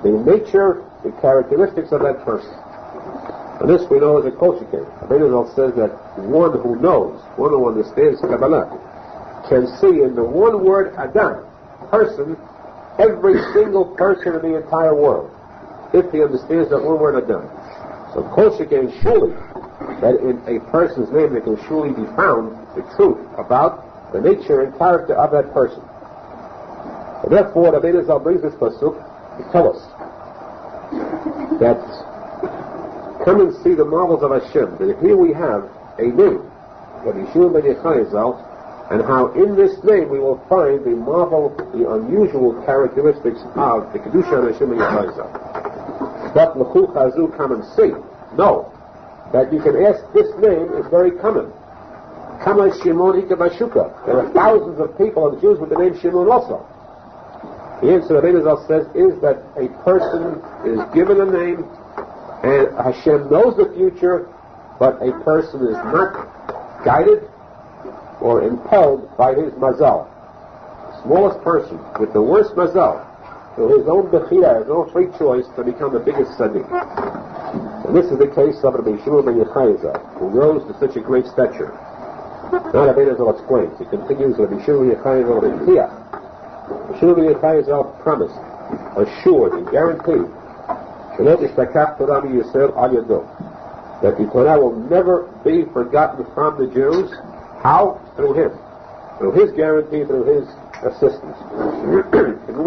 the nature, the characteristics of that person. And this we know is a posek. Arizal says that one who knows, one who understands Kabbalah, can see in the one word Adam, person, every single person in the entire world, if he understands that one word Adam. So posek and surely that in a person's name there can surely be found the truth about the nature and character of that person. And therefore, the Arizal brings this pasuk to tell us that come and see the marvels of Hashem. That here we have a name, Rabbi Shimon ben Yochai, and how in this name we will find the unusual characteristics of the Kedusha of Rabbi Shimon ben Yochai. But l'chu chazu, come and see. No, that you can ask this name is very common. Kama Shimon ika bashuka. There are thousands of people of Jews with the name Shimon also. The answer that Arizal says is that a person is given a name and Hashem knows the future, but a person is not guided or impelled by his mazal. The smallest person with the worst mazal, through his own bechira, his own free choice, to become the biggest tzadik. And this is the case of Rabbi Shimon ben Yochai, who rose to such a great stature. Now Rabbi Arizal explains. He continues, Rabbi Shimon ben Yochai Rabbi Shimon ben Yochai promised, assured, and guaranteed that the Torah will never be forgotten from the Jews. How? Through him. Through his guarantee, through his assistance. In the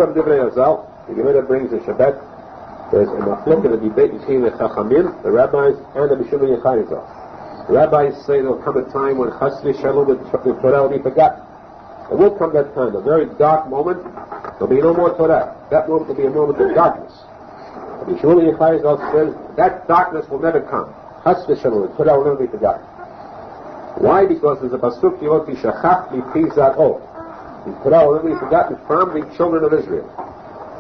Gemara brings the Shabbat. There's a maflok in the debate between the Chachamim, the rabbis, and the Moshe Feinstein. The rabbis say there will come a time when Chas v'Shalom, the Torah will be forgotten. There will come that time, a very dark moment. There will be no more Torah. That moment will be a moment of darkness. The Moshe Feinstein says that darkness will never come. Chas v'Shalom, the Torah will never be forgotten. Why? Because there's a pasuk Yoti Shachach Mipizat O. The Torah will never be forgotten from the children of Israel.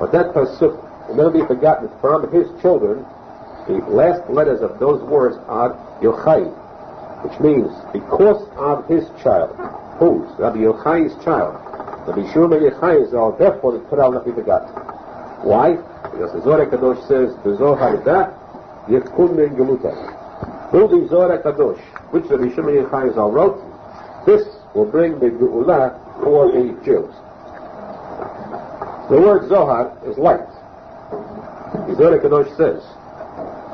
But that pasuk will never be forgotten from his children. The last letters of those words are Yochai, which means because of his child. Whose? Rabbi Yochai's child. Rabbi Shimon ben Yochai, therefore the Torah will not be forgotten. Why? Because the Zohar Kadosh says, the Zohar that Tikuney Zohar. Through the Zohar Kadosh, which Rabbi Shimon ben Yochai wrote, this will bring the Geula for the Jews. The word Zohar is light. The Zohar Kadosh says,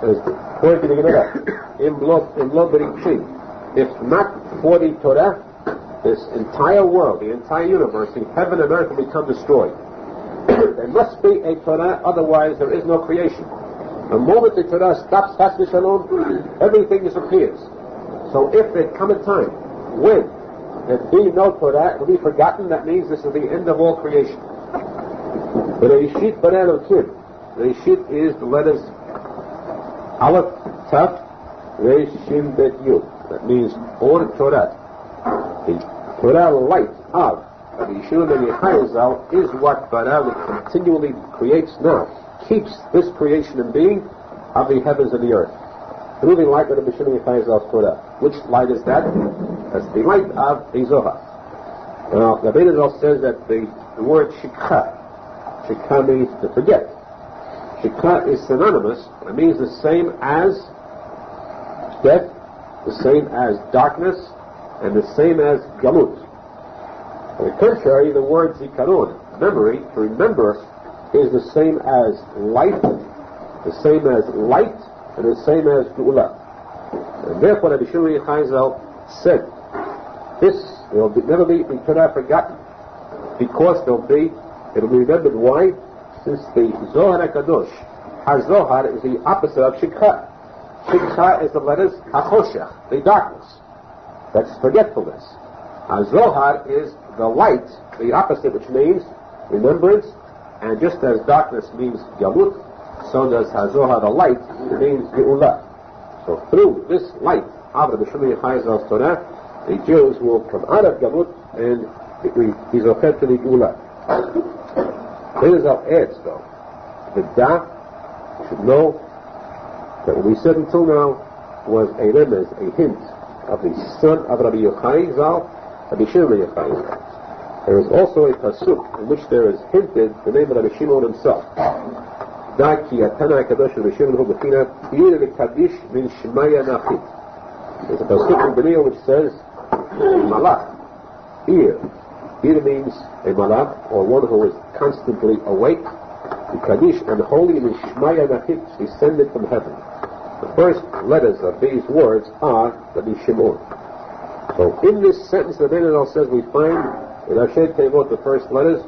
as according to the Gemara, if not for the Torah, this entire world, the entire universe, in heaven and earth will become destroyed. There must be a Torah, otherwise there is no creation. The moment the Torah stops, Chas v'Shalom, everything disappears. So if there come a time when there be no Torah, it will be forgotten, that means this is the end of all creation. The Reishit Bara Elokim, Reishit is the letters Aleph, Taf, Reish, Shin, Bet, Yud. That means Or Torah. The Torah light of Rabbi Shimon ben Yochai is what Bara continually creates now, keeps this creation in being of the heavens and the earth. Through the light of Rabbi Shimon ben Yochai's Torah. Which light is that? That's the light of the Zohar. Now, Rabbi Arizal says that the word shikha means to forget. Shikha is synonymous. It means the same as death, the same as darkness, and the same as galut. On the contrary, the word zikaron, memory, to remember, is the same as life, the same as light, and the same as geula. And therefore, Rabbi Shimon ben Yochai said, this will never be the Torah forgotten, because it will be remembered. Why? Since the Zohar HaKadosh, HaZohar is the opposite of Shikha. Shikha is the letters HaChoshech, the darkness. That's forgetfulness. HaZohar is the light, the opposite, which means remembrance, and just as darkness means Galut, so does HaZohar, the light, means Geula. So through this light of Rabbi Shimon ben Yochai's Torah, the Jews will come out of Galut and be zochet to the Geula. Arizal adds, though, the Da should know that what we said until now was a remez, a hint of the son of Rabbi Yochai Zal, Rabbi Shimon ben Yochai Zal. There is also a pasuk in which there is hinted the name of Rabbi Shimon himself. Da ki atana kadosh Rabbi Shimon hu b'china ir v'kadish min shmaya nachit. There's a pasuk in Bnei which says malach, ir. Ir means a malach, or one who is constantly awake. The Kaddish and holy Mishmaya Nachit descended from heaven. The first letters of these words are Rabbi Shimon. So in this sentence, the Arizal says we find in Asher Tevot the first letters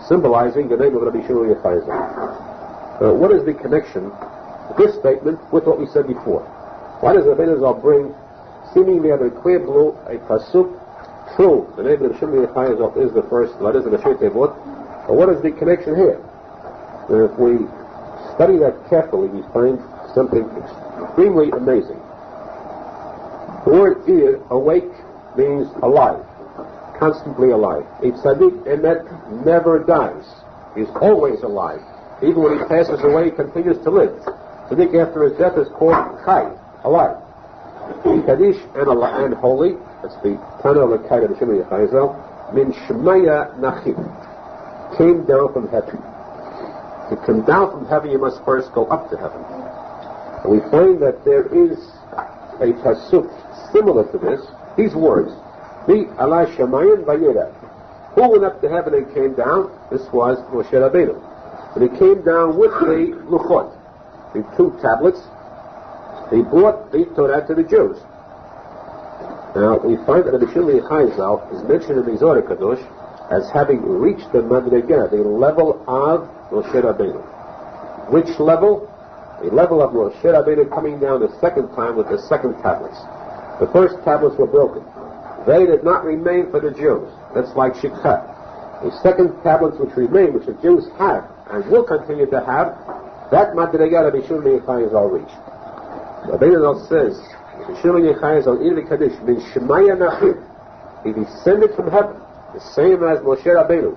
symbolizing the name of Rabbi Shimon Yochai. What is the connection of this statement with what we said before? Why does the Arizal bring seemingly out of the clear blue, a pasuk, true. The name of the Shulchan Aruch is the first letters of the Shulchan Aruch. But what is the connection here? And if we study that carefully, we find something extremely amazing. The word ir, awake, means alive, constantly alive. A tzadik emet never dies. He's always alive. Even when he passes away, he continues to live. Tzadik after his death is called chai, alive. Kaddish and holy, that's the Tana of the Kai of the Shemaya Arizal, min shemaya nachim, came down from heaven. To come down from heaven, you must first go up to heaven. And we find that there is a pasuk similar to this, these words, Bi ala shamayim vayera. Who went up to heaven and came down? This was Moshe Rabbeinu. And he came down with the luchot, the 2 tablets. He brought the Torah to the Jews. Now, we find that the Shulchan Aruch is mentioned in the Zohar Kadosh as having reached the Madrigah, the level of Moshe Rabbeinu. Which level? The level of Moshe Rabbeinu coming down the second time with the second tablets. The first tablets were broken. They did not remain for the Jews. That's like Shikha. The second tablets which remain, which the Jews have and will continue to have, that Madrigah of the Shulchan Aruch reached. Rabbi Nachman says, Shulchan Aruch in the Kaddish means Shemaya Nachim. He descended from heaven, the same as Moshe Rabbeinu.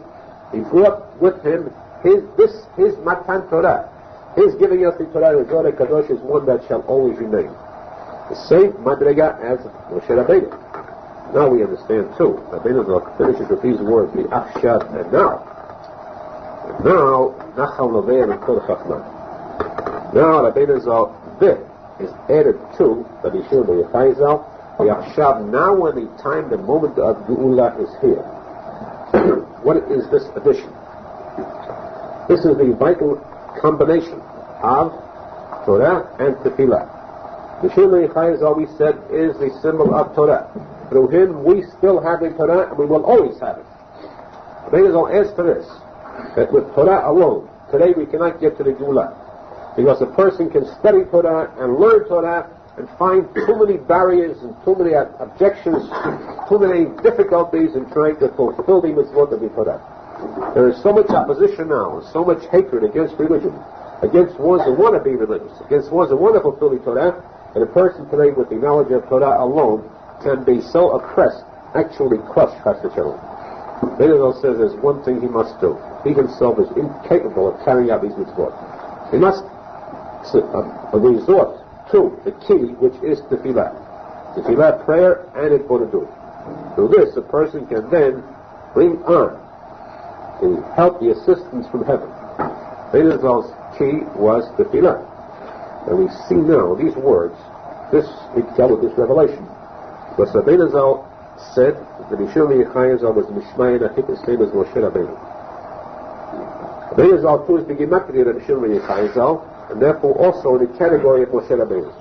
He brought with him his Matan Torah. His giving us the Torah, the Zohar Kadosh, is one that shall always remain. The same Madriga as Moshe Rabbeinu. Now we understand too. Rabbi Nachman finishes with these words, the Achshad, and now, Nachal Loveh and Kol Chachma. Now Rabbi Nachman, this is added to the Shulchan Aruch. The Achshad, now when the time, the moment of Geula is here. What is this addition? This is the vital combination of Torah and Tefillah. The Shulchan Aruch, we said, is the symbol of Torah. Through him, we still have the Torah, and we will always have it. Rabbi Nachman adds to this, that with Torah alone, today we cannot get to the Geula. Because a person can study Torah and learn Torah and find too many barriers and too many objections, too many difficulties in trying to fulfill the mitzvot of the Torah. There is so much opposition now, so much hatred against religion, against ones who want to be religious, against ones who want to fulfill the Torah, and a person today with the knowledge of Torah alone can be so oppressed, actually crushed, Chassidut. Menachem says there's one thing he must do. He himself is incapable of carrying out these mitzvot. He must resort to the key, which is Tefillah. Tefillah, prayer, and Itbodedut. Through this, a person can then bring on the help, the assistance from heaven. Menachem's key was Tefillah. And we see now these words, we dealt with this revelation. Because Rabbi Nachman said that the Shulchan Aruch was Mishmaya Nachim, the same as Moshe Rabbeinu. Rabbi Nachman too is the Gematria of the Shulchan Aruch, and therefore also in the category of Moshe Rabbeinu.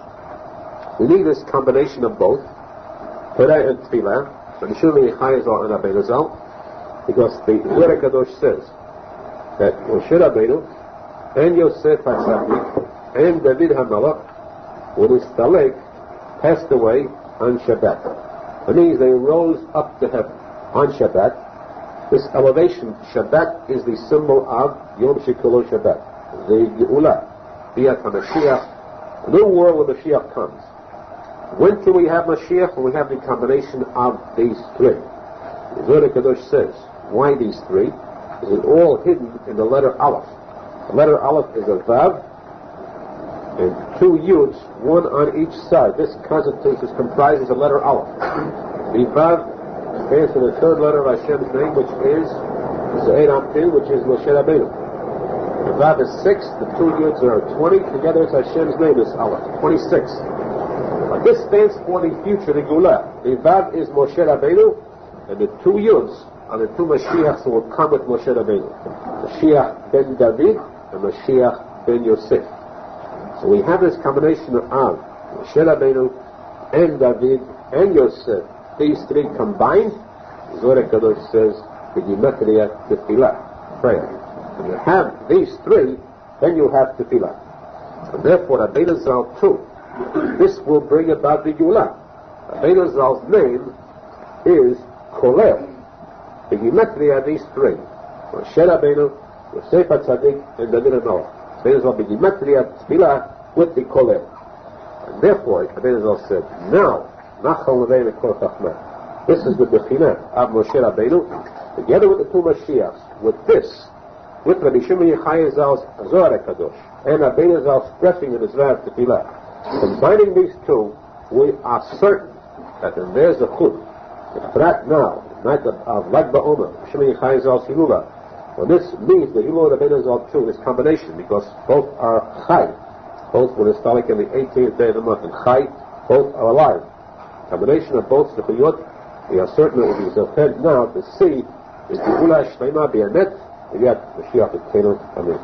We need this combination of both, Torah and Tefillah, and the Shulchan Aruch and Rabbi Nachman, because the Zohar Kadosh says that Moshe Rabbeinu and Yosef HaTzadik and David HaMelech, when his Talek passed away on Shabbat. That means they rose up to heaven on Shabbat. This elevation, Shabbat, is the symbol of Yom Shekulo Shabbat, the Geula, Biat HaMashiach, a new world where Mashiach comes. When can we have Mashiach? When we have the combination of these three. The Zohar Kadosh says, why these three? Is it all hidden in the letter Aleph? The letter Aleph is a Vav, and 2 Yuds, one on each side. This comprises the letter Aleph. The Vav stands for the third letter of Hashem's name, which is Ze'er Amtin, which is Moshe Rabbeinu. The Vav is 6, the 2 Yuds are 20, together it's Hashem's name, is Aleph, 26. But this stands for the future, the Geula. The Vav is Moshe Rabbeinu, and the 2 Yuds are the 2 Mashiachs who will come with Moshe Rabbeinu. Mashiach ben David and Mashiach ben Yosef. So we have this combination of Moshe Rabbeinu and David and Yosef. These three combined, Zohar Kadosh says, the Gematria Tefillah, prayer. When you have these three, then you have Tefillah. And therefore, Rabbi Arizal too, this will bring about the Geula. Rabbi Arizal's name is Kolel. The gematria, these three. Moshe Rabbeinu, Yosef tzadik, and David Noah. Rabbi Arizal begematria tefillah with the Kolel. And therefore, Rabbi Arizal said, now, Nachal Levein Kol Chachma. This is the Bechina of Moshe Rabbeinu, together with the two Mashiachs, with this, with Rabbi Shimon Yochai Zal's Zohar Kadosh, and Rabbi Arizal's stressing in his Rav Tefillah. Combining these two, we are certain that when there's a chut, the prat now, the night of Lag BaOmer, Shimon Yochai Zal's Hilula, well, this means the Hilula of Rabbi Arizal too is combination, because both are Chai, both were historic on the 18th day of the month, and Chai, both are alive. Combination of both Zechuyot, we are certain that it is offended now to see the Geula Shleima B'Emet, and yet Mashiach is Kenu. Amen.